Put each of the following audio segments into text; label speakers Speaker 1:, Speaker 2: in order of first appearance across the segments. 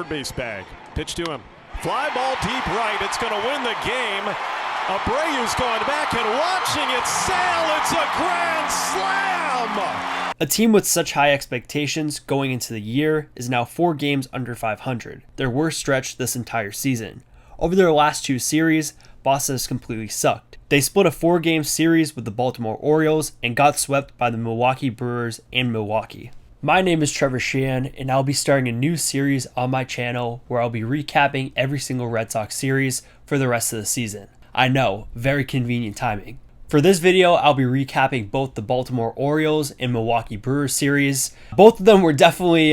Speaker 1: Third base bag. Pitch to him. Fly ball deep right. It's going to win the game. Abreu's going back and watching it sail. It's a grand slam.
Speaker 2: A team with such high expectations going into the year is now 4 games under 500, their worst stretch this entire season. Over their last 2 series, Boston has completely sucked. They split a 4-game series with the Baltimore Orioles and got swept by the Milwaukee Brewers and Milwaukee. My name is Trevor Sheehan, and I'll be starting a new series on my channel where I'll be recapping every single Red Sox series for the rest of the season. I know, very convenient timing. For this video, I'll be recapping both the Baltimore Orioles and Milwaukee Brewers series. Both of them were definitely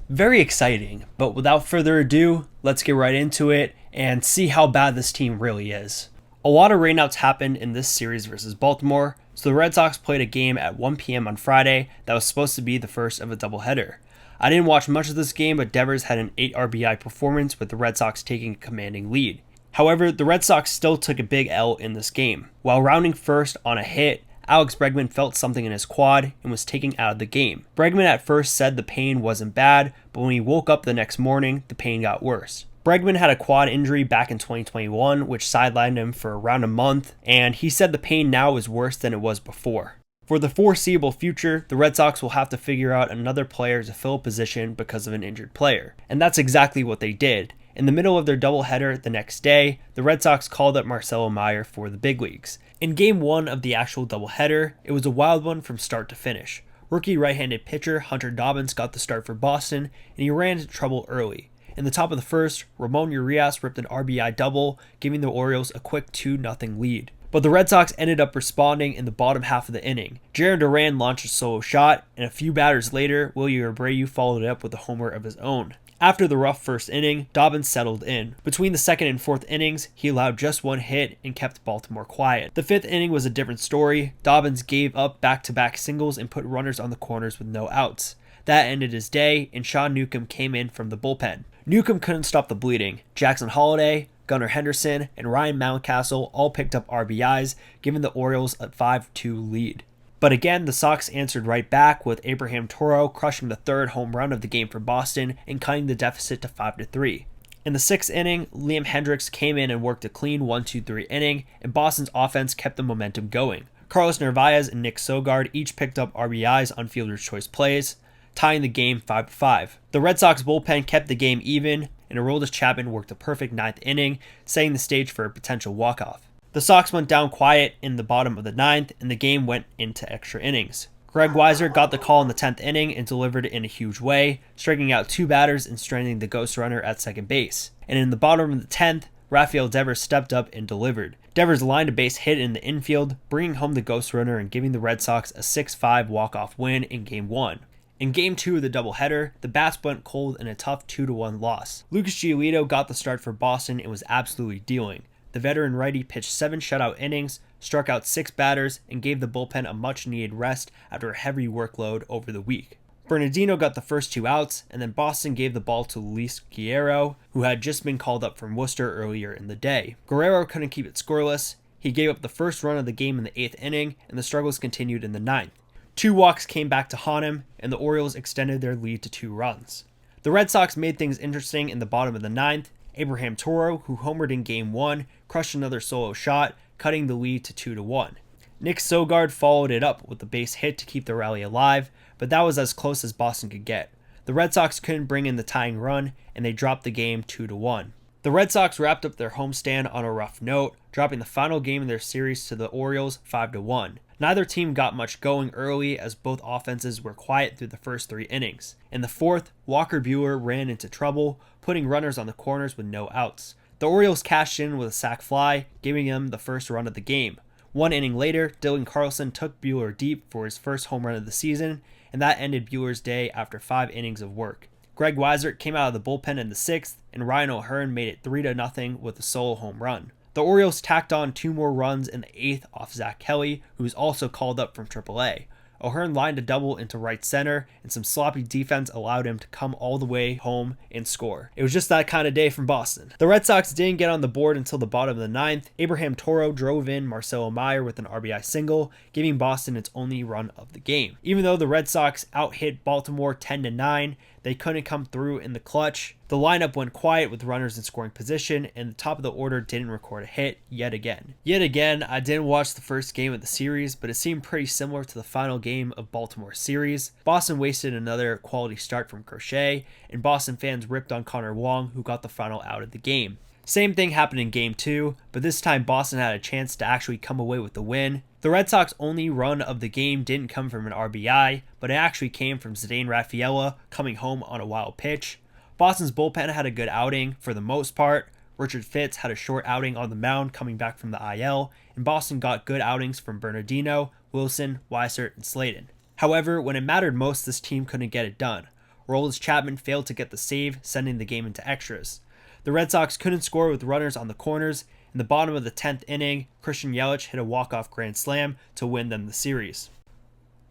Speaker 2: very exciting, but without further ado, let's get right into it and see how bad this team really is. A lot of rainouts happened in this series versus Baltimore, so the Red Sox played a game at 1 p.m. on Friday that was supposed to be the first of a doubleheader. I didn't watch much of this game, but Devers had an 8 RBI performance with the Red Sox taking a commanding lead. However, the Red Sox still took a big L in this game. While rounding first on a hit, Alex Bregman felt something in his quad and was taken out of the game. Bregman at first said the pain wasn't bad, but when he woke up the next morning, the pain got worse. Bregman had a quad injury back in 2021, which sidelined him for around a month, and he said the pain now is worse than it was before. For the foreseeable future, the Red Sox will have to figure out another player to fill a position because of an injured player. And that's exactly what they did. In the middle of their doubleheader the next day, the Red Sox called up Marcelo Meyer for the big leagues. In Game 1 of the actual doubleheader, it was a wild one from start to finish. Rookie right-handed pitcher Hunter Dobbins got the start for Boston, and he ran into trouble early. In the top of the first, Ramon Urias ripped an RBI double, giving the Orioles a quick 2-0 lead. But the Red Sox ended up responding in the bottom half of the inning. Jarren Duran launched a solo shot, and a few batters later, Wilyer Abreu followed it up with a homer of his own. After the rough first inning, Dobbins settled in. Between the second and fourth innings, he allowed just 1 hit and kept Baltimore quiet. The fifth inning was a different story. Dobbins gave up back-to-back singles and put runners on the corners with no outs. That ended his day, and Sean Newcomb came in from the bullpen. Newcomb couldn't stop the bleeding. Jackson Holliday, Gunnar Henderson, and Ryan Mountcastle all picked up RBIs, giving the Orioles a 5-2 lead. But again, the Sox answered right back with Abraham Toro crushing the 3rd home run of the game for Boston and cutting the deficit to 5-3. In the 6th inning, Liam Hendricks came in and worked a clean 1-2-3 inning, and Boston's offense kept the momentum going. Carlos Narvaez and Nick Sogard each picked up RBIs on fielder's choice plays, tying the game 5-5. The Red Sox bullpen kept the game even, and Aroldis Chapman worked a perfect 9th inning, setting the stage for a potential walk-off. The Sox went down quiet in the bottom of the 9th, and the game went into extra innings. Greg Weiser got the call in the 10th inning and delivered it in a huge way, striking out 2 batters and stranding the ghost runner at second base. And in the bottom of the 10th, Rafael Devers stepped up and delivered. Devers lined a base hit in the infield, bringing home the ghost runner and giving the Red Sox a 6-5 walk-off win in Game 1. In Game 2 of the doubleheader, the bats went cold in a tough 2-1 loss. Lucas Giolito got the start for Boston and was absolutely dealing. The veteran righty pitched 7 shutout innings, struck out 6 batters, and gave the bullpen a much-needed rest after a heavy workload over the week. Bernardino got the first 2 outs, and then Boston gave the ball to Luis Guerrero, who had just been called up from Worcester earlier in the day. Guerrero couldn't keep it scoreless. He gave up the first run of the game in the 8th inning, and the struggles continued in the 9th. 2 walks came back to haunt him, and the Orioles extended their lead to 2 runs. The Red Sox made things interesting in the bottom of the 9th. Abraham Toro, who homered in Game 1, crushed another solo shot, cutting the lead to 2-1. Nick Sogard followed it up with a base hit to keep the rally alive, but that was as close as Boston could get. The Red Sox couldn't bring in the tying run, and they dropped the game 2-1. The Red Sox wrapped up their homestand on a rough note, dropping the final game of their series to the Orioles 5-1. Neither team got much going early as both offenses were quiet through the first 3 innings. In the 4th, Walker Buehler ran into trouble, putting runners on the corners with no outs. The Orioles cashed in with a sac fly, giving them the first run of the game. 1 inning later, Dylan Carlson took Buehler deep for his first home run of the season, and that ended Buehler's day after 5 innings of work. Greg Weiser came out of the bullpen in the 6th, and Ryan O'Hearn made it 3-0 with a solo home run. The Orioles tacked on 2 more runs in the 8th off Zach Kelly, who was also called up from AAA. O'Hearn lined a double into right center, and some sloppy defense allowed him to come all the way home and score. It was just that kind of day from Boston. The Red Sox didn't get on the board until the bottom of the 9th. Abraham Toro drove in Marcelo Meyer with an RBI single, giving Boston its only run of the game. Even though the Red Sox out-hit Baltimore 10-9, they couldn't come through in the clutch. The lineup went quiet with runners in scoring position, and the top of the order didn't record a hit yet again. I didn't watch the first game of the series, but it seemed pretty similar to the final game of Baltimore's series. Boston wasted another quality start from Crochet, and Boston fans ripped on Connor Wong, who got the final out of the game. Same thing happened in game 2, but this time Boston had a chance to actually come away with the win. The Red Sox only run of the game didn't come from an RBI, but it actually came from Ceddanne Rafaela coming home on a wild pitch. Boston's bullpen had a good outing for the most part. Richard Fitz had a short outing on the mound coming back from the IL, and Boston got good outings from Bernardino, Wilson, Weissert, and Slayton. However, when it mattered most, this team couldn't get it done. Aroldis Chapman failed to get the save, sending the game into extras. The Red Sox couldn't score with runners on the corners. In the bottom of the 10th inning, Christian Yelich hit a walk-off grand slam to win them the series.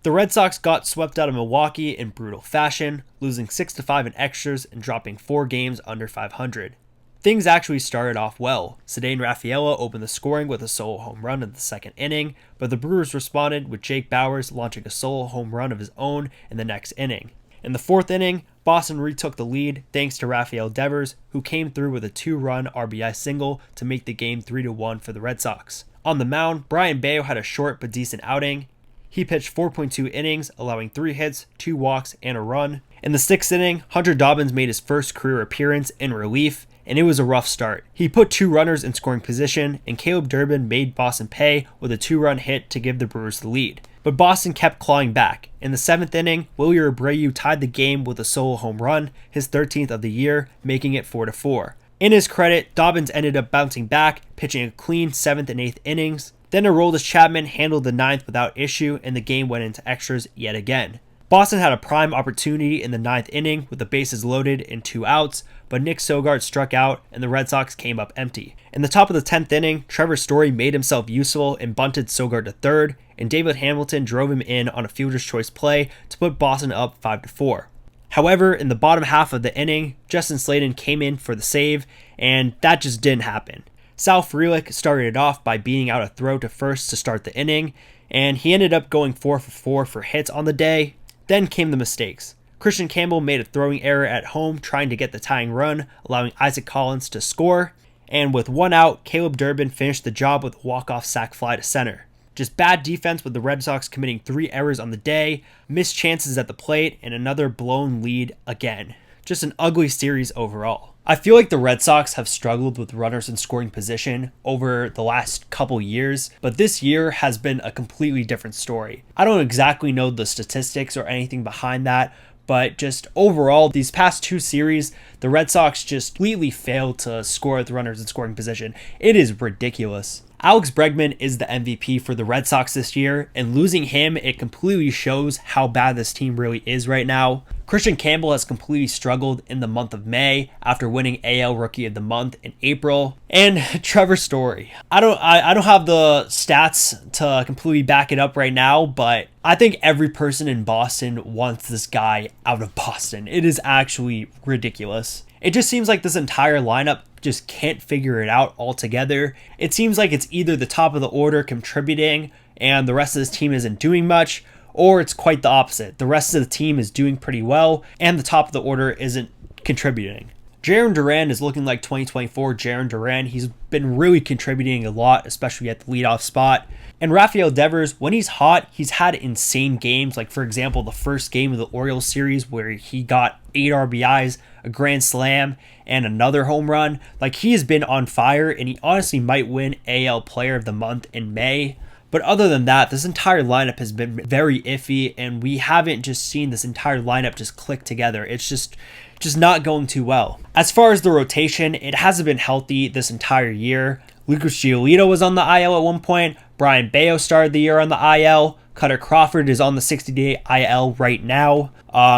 Speaker 2: The Red Sox got swept out of Milwaukee in brutal fashion, losing 6-5 in extras and dropping 4 games under 500. Things actually started off well. Ceddanne Rafaela opened the scoring with a solo home run in the 2nd inning, but the Brewers responded with Jake Bauers launching a solo home run of his own in the next inning. In the 4th inning, Boston retook the lead thanks to Rafael Devers, who came through with a 2-run RBI single to make the game 3-1 for the Red Sox. On the mound, Brian Bayo had a short but decent outing. He pitched 4.2 innings, allowing 3 hits, 2 walks, and a run. In the 6th inning, Hunter Dobbins made his first career appearance in relief, and it was a rough start. He put 2 runners in scoring position, and Caleb Durbin made Boston pay with a 2-run hit to give the Brewers the lead. But Boston kept clawing back. In the 7th inning, Wilyer Abreu tied the game with a solo home run, his 13th of the year, making it 4-4. In his credit, Dobbins ended up bouncing back, pitching a clean 7th and 8th innings. Then Aroldis Chapman handled the 9th without issue, and the game went into extras yet again. Boston had a prime opportunity in the 9th inning with the bases loaded and 2 outs, but Nick Sogard struck out and the Red Sox came up empty. In the top of the 10th inning, Trevor Story made himself useful and bunted Sogard to third, and David Hamilton drove him in on a fielder's choice play to put Boston up 5-4. However, in the bottom half of the inning, Justin Slayton came in for the save, and that just didn't happen. Sal Frelick started it off by beating out a throw to first to start the inning, and he ended up going 4-for-4 for hits on the day. Then came the mistakes. Christian Campbell made a throwing error at home trying to get the tying run, allowing Isaac Collins to score. And with 1 out, Caleb Durbin finished the job with a walk-off sac fly to center. Just bad defense with the Red Sox committing 3 errors on the day, missed chances at the plate, and another blown lead again. Just an ugly series overall. I feel like the Red Sox have struggled with runners in scoring position over the last couple years, but this year has been a completely different story. I don't exactly know the statistics or anything behind that, but just overall, these past 2 series, the Red Sox just completely failed to score with runners in scoring position. It is ridiculous. Alex Bregman is the MVP for the Red Sox this year, and losing him, it completely shows how bad this team really is right now. Christian Campbell has completely struggled in the month of May after winning AL Rookie of the Month in April. And Trevor Story. I don't have the stats to completely back it up right now, but I think every person in Boston wants this guy out of Boston. It is actually ridiculous. It just seems like this entire lineup just can't figure it out altogether. It seems like it's either the top of the order contributing and the rest of this team isn't doing much, or it's quite the opposite. The rest of the team is doing pretty well and the top of the order isn't contributing. Jarren Duran is looking like 2024 Jarren Duran. He's been really contributing a lot, especially at the leadoff spot. And Rafael Devers, when he's hot, he's had insane games. Like, for example, the first game of the Orioles series where he got 8 RBIs, a grand slam, and another home run. Like, he has been on fire, and he honestly might win AL Player of the Month in May. But other than that, this entire lineup has been very iffy, and we haven't just seen this entire lineup just click together. It's just not going too well. As far as the rotation, it hasn't been healthy this entire year. Lucas Giolito was on the IL at one point. Brian Bayo started the year on the IL. Cutter Crawford is on the 60-day IL right now.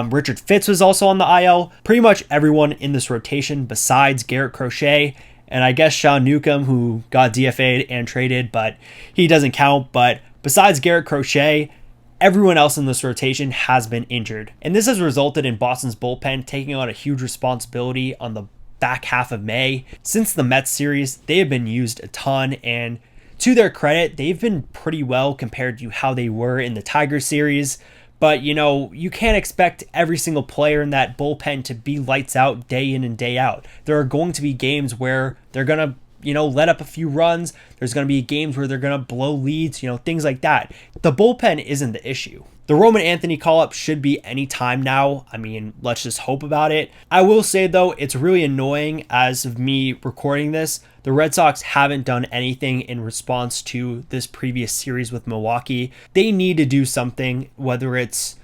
Speaker 2: Richard Fitz was also on the IL. Pretty much everyone in this rotation besides Garrett Crochet, and I guess Sean Newcomb, who got DFA'd and traded, but he doesn't count. But besides Garrett Crochet, everyone else in this rotation has been injured. And this has resulted in Boston's bullpen taking on a huge responsibility on the back half of May. Since the Mets series, they have been used a ton, and to their credit, they've been pretty well compared to how they were in the Tigers series. But, you can't expect every single player in that bullpen to be lights out day in and day out. There are going to be games where they're going to let up a few runs. There's going to be games where they're going to blow leads, things like that. The bullpen isn't the issue. The Roman Anthony call-up should be any time now. I mean, let's just hope about it. I will say, though, it's really annoying as of me recording this. The Red Sox haven't done anything in response to this previous series with Milwaukee. They need to do something, whether it's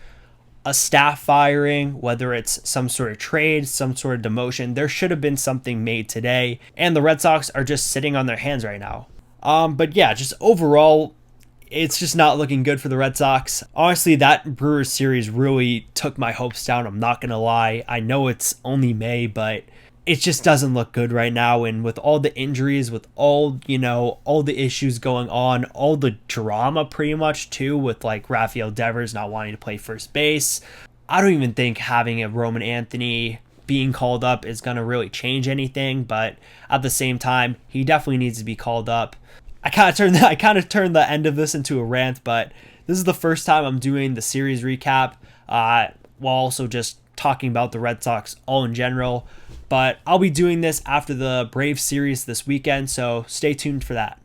Speaker 2: a staff firing, whether it's some sort of trade, some sort of demotion. There should have been something made today, and the Red Sox are just sitting on their hands right now. But yeah, just overall, it's just not looking good for the Red Sox. Honestly, that Brewers series really took my hopes down. I'm not going to lie. I know it's only May, but it just doesn't look good right now. And with all the injuries, with all the issues going on, all the drama pretty much too, with like Rafael Devers not wanting to play first base, I don't even think having a Roman Anthony being called up is going to really change anything. But at the same time, he definitely needs to be called up. I kind of turned the end of this into a rant, but this is the first time I'm doing the series recap, while also just talking about the Red Sox all in general. But I'll be doing this after the Braves series this weekend, so stay tuned for that.